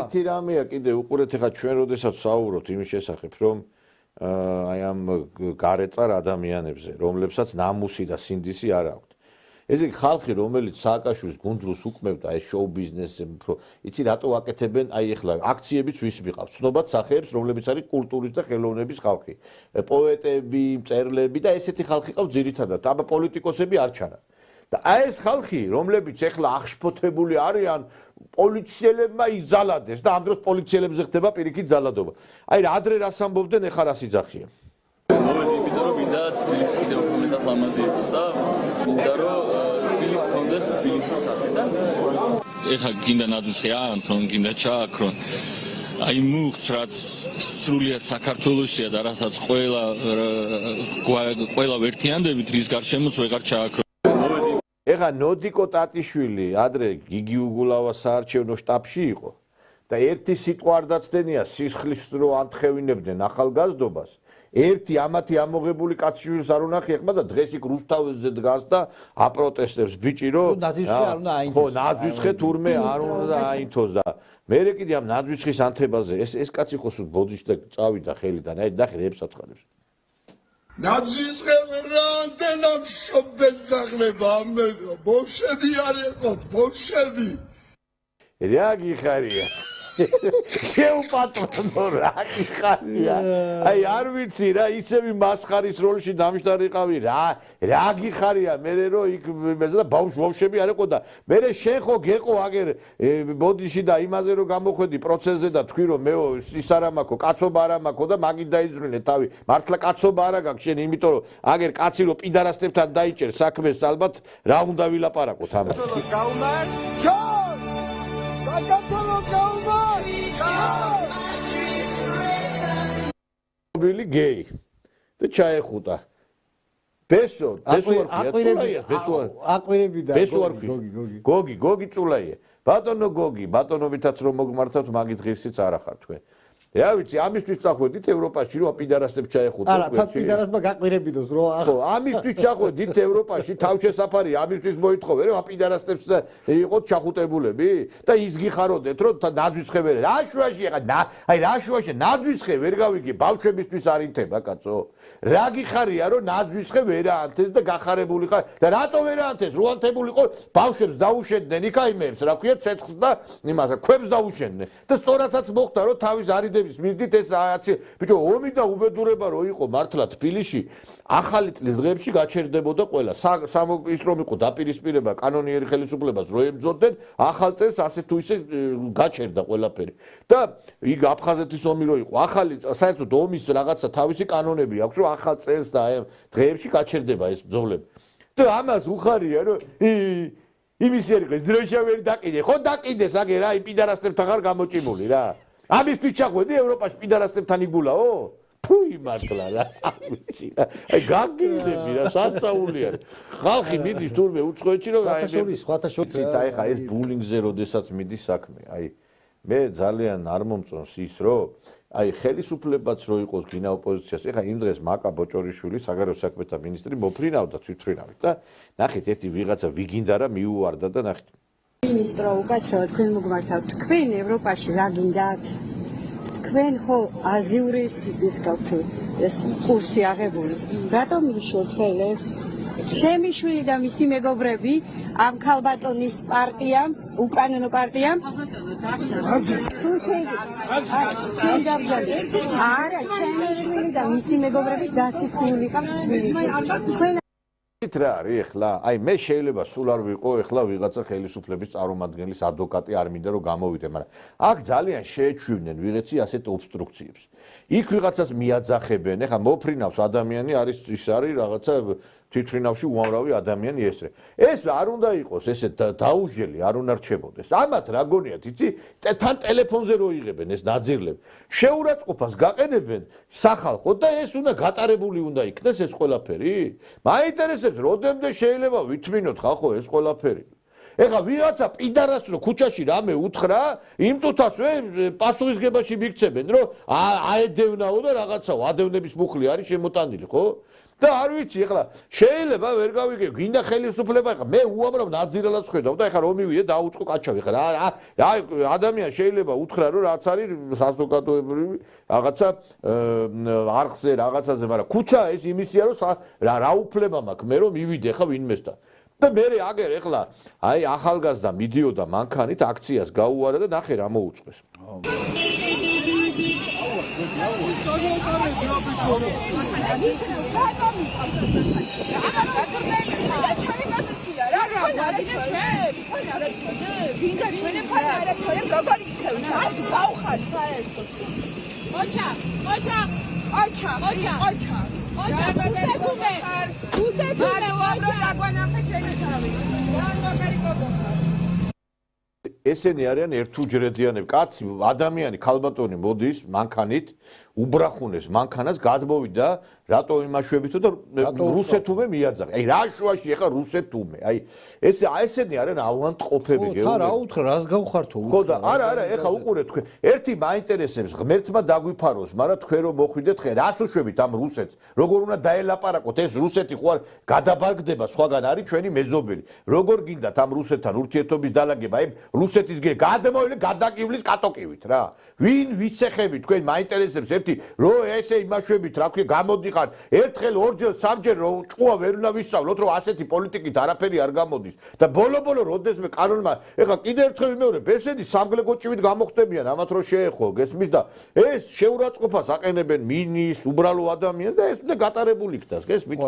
ერთი რამეა კიდე უყურეთ ახლა ჩვენ როდესაც საუბრობთ იმის შესახებ რომ აი ამ გარეწარ ადამიანებზე რომლებსაც ნამუსი და სინდისი არ აქვთ ესე იგი ხალხი რომელიც სააკაშვილის გუნდლს უკმევდა ეს შოუ ბიზნესზე უფრო იცი რატო აკეთებენ აი ახლა აქციებიც ვის მიყავს ცნობად სახეებს რომლებიც არის კულტურის და ხელოვნების ხალხი პოეტები მწერლები და ესეთი ხალხი ყავს ძირითადად აბა პოლიტიკოსები არ ჩანან და აი ეს ხალხი რომლებიც ახლა აღშფოთებული არიან პოლიციელებმა იზალადეს და ამ დროს პოლიციელებზე ხდება პირიქით ზალადობა აი ადრე რას ამბობდნენ ეხლა რას იძახიან მოვედი იმიტომ რომ მინდა თბილისი კიდევ უფრო მეტად ლამაზი იყოს და მინდა რომ თბილისი კონდეს თბილისის სახე და ეხლა გინდა ნაძვისხი აანთონ გინდა ჩააქრონ აი მუხტს რაც სრულიად საქართველოსია და რასაც ყველა ვერთიანდებით რის გარშემოც ვეღარ ჩააქრონ ეხლა ნოდიკო ტატიშვილი ადრე გიგი უგულავას საარჩევნო შტაბში იყო და ერთი სიტყვა არ დაცდენია სისხლის რო ანთხევინებდნენ ახალგაზრდობას ერთი ამათი ამოღებული კაცშვილს არ უნახი ეხლა და დღეს იქ რუსთაველზე დგას და აპროტესტებს ბიჭი რომ ხო ნაძვისხე თურმე არ უნდა აინთოს და მე კიდე ამ ნაძვისხის ანთებაზე ეს კაცი ხო სულ ბოდიში და წავიდა ხელიდან აი ნახე რებს აცხადებს ნაძვისხე რანტენა შობდენ სახლება ბოლშევი არ იყოთ ბოლშევი რა გიხარია შეუპატრონო რა გიხარია აი არ ვიცი რა ისევი მასხარის როლში დამშტარიყავი რა გიხარია მე რო იქ მეზა ბავშვები არ იყო და მე შენ ხო გეყო აგერ ბოდიში და იმაზე რომ გამოხედი პროცესზე და თქვი რომ მე ის არ ამაქო კაცობა არ ამაქო და მაგით დაიძვრინე თავი მართლა კაცობა არა გაქვს შენ იმიტომ რომ აგერ კაცი რომ პიდარასტებთან დაიჭერ საქმეს ალბათ რა უნდა ვილაპარაკოთ ამას გაუმარ საქართველოს გაუმარ მობილი გეი და ჩაეხუტა ბესო გოგი წულაია ბატონო გოგი ბატონობითაც რომ მოგმართავთ მაგით ღირსიც არ ახარ თქვენ რა ვიცი ამისთვის წახვედით ევროპაში რომ პიდარასტებს ჩაეხუტოთ არა თან პიდარასმა გაყვირებიდოს რომ ხო ამისთვის ჩახვედით ევროპაში თავშესაფარი ამისთვის მოითხოვე რომ პიდარასტებს იყოთ ჩახუტებულები და ის გიხაროდეთ რომ ნაძვისხე ვერ რა შუაში ახლა აი რა შუაში ნაძვისხე ვერ გავიგე ბავშვებისთვის არ ინთება კაცო რა გიხარია რომ ნაძვისხე ვერ აანთეს და გახარებული ხარ და რატო ვერ აანთეს რო ანთებულიყო ბავშვებს დაუშენდნენ იქაიმეებს რა ქვია ცეცხლს და იმასა ქვებს დაუშენდნენ და სწორადაც მოხდა რომ თავის არიდების მისდით ეს აცი ბიჭო ომი და უბედურება რო იყო მართლა თბილისში ახალი წლის დღეებში გაჩერდებოდა ყველა ის რომ იყო დაპირისპირება კანონიერი ხელისუფლებას რო ებრძოდნენ ახალ წელს ასე თუ ისე გაჩერდა ყველაფერი და იქ აფხაზეთის ომი რო იყო ახალი საერთოდ ომის რაღაცა თავისი კანონები აქვს რომ ახალ წელს და აი დღეებში გაჩერდება ეს ბრძოლები და ამას უხარია რომ იმის ერგეს დროშა ვერ დაკიდე ხო დაკიდეს აგერ აი პიდარასტებთან ხარ გამოჭიმული რა ამისთვის ჩახვედი ევროპაში პიდარასტებთან იგულაო ფუი მართლა რა ვიცი აი გაგილები რა სასაულია ხალხი მიდის თურმე უცხოეთში რომ აი სხვათა შორის აი ხა ეს ბულინგზე როდესაც მიდის საქმე აი მე ძალიან არ მომწონს ის რომ აი ხელისუფლებაც რო იყოს გინა ოპოზიციას ეხა იმ დღეს მაკა ბოჭორიშვილი საგარეო საქმეთა მინისტრი მოფრინავდა თვითფრინავით და ნახეთ ერთი ვიღაცა ვიგინდა რა მიუვარდა და ნახეთ მინისტრო უკაცრავად თქვენ მოგმართავთ თქვენ ევროპაში რა გინდათ თქვენ ხო აზიური სიდის გაქვთ ეს კურსი აღებული რატომ მიშორთ ხელებს ჩემი შვილი და მისი მეგობრები ამ ქალბატონის პარტიამ უკანონო პარტიამ თუ შეიძლება არა ჩემი შვილი და მისი მეგობრები დასისხლული თქვენ რა არის ახლა აი მე შეიძლება სულ არ ვიყო ახლა ვიღაცა ხელისუფლების წარმომადგენლის ადვოკატი არ მინდა რომ გამოვიდე მაგრამ აქ ძალიან შეეჩვივნენ ვიღაცი ასეთ ობსტრუქციებს იქ ვიღაცას მიაძახებენ ახლა მოფრინავს ადამიანი არის ის არის რაღაცა თვითფრინავში უამრავი ადამიანი ესრე ეს არ უნდა იყოს ესე დაუჟელი არ უნდა რჩებოდეს ამათ რა გონიათ იცი თან ტელეფონზე რო იღებენ ეს ნაძირლები შეურაცხყოფას გაყენებენ სახალხო და ეს უნდა გატარებული უნდა იქნეს ეს ყველაფერი მაინტერესებს როდემდე შეიძლება ვითმინოთ ხალხო ეს ყველაფერი ეხლა ვიღაცა პიდარას რო ქუჩაში რამე უთხრა იმ წუთასვე პასუხისგებაში მიქცებენ რომ აედევნაო და რაღაცაო ადევნების მუხლი არის შემოტანილი ხო და არ ვიცი ეხლა შეიძლება ვერ გავიგე გინდა ხელისუფლება ეხლა მე უამრავ ნაძირალას ხედავ და ეხლა რომ მივიდე დაუწყო კაჩავი ეხლა რა ადამიანი შეიძლება უთხრა რომ რაც არის საზოგადოებრივი რაღაცა არხზე რაღაცაზე მაგრამ ქუჩა ეს იმისია რომ რა უფლება მაქვს მე რომ მივიდე ეხლა ვინმესთან და მე აგერ ეხლა აი ახალგაზრდა მიდიოდა მანქანით აქციას გაუარა და ნახე რა მოუწყვეს ესენი არიან ერთუჯრედიანები კაცი ადამიანი ქალბატონი მოდის მანქანით უბრახუნეს მანქანას გადმოვიდა რატო იმაშვებითო და რუსეთუმე მიაძაღე აი რა შუაში ეხა რუსეთუმე აი ესენი არიან ავანტყოფები გეუბნები რა უთხრა რას გავხართო ხო და არა ეხა უყურეთ თქვენ ერთი მაინტერესებს ღმერთმა დაგვიფაროს მაგრამ თქვენ რომ მოხვიდეთ ხე რას უშვებით ამ რუსეთს როგორ უნდა დაელაპარაკოთ ეს რუსეთი ხო არ გადაბაგდება სხვაგან არის ჩვენი მეზობელი როგორ გინდათ ამ რუსეთთან ურთიერთობის დალაგება აი რუსეთის გადმოვლე გადაკივლის კატოკივით რა ვინ ვიცეხები თქვენ მაინტერესებს ერთი რო ესე იმაშვებით რა ქვია გამოდიხარ ერთხელ ორჯერ სამჯერ რო ჭყუა ვერ უნდა ვისწავლოთ რომ ასეთი პოლიტიკით არაფერი არ გამოდის და ბოლო-ბოლო როდესმე კანონმა ეხლა კიდე ერთხელ ვიმეორებ ესენი სამგლეკოჭივით გამოხდებიან ამათ რო შეეხო გესმის და ეს შეურაცხყოფას აყენებენ მინის უბრალო ადამიანს და ეს უნდა გატარებული იქნას გესმით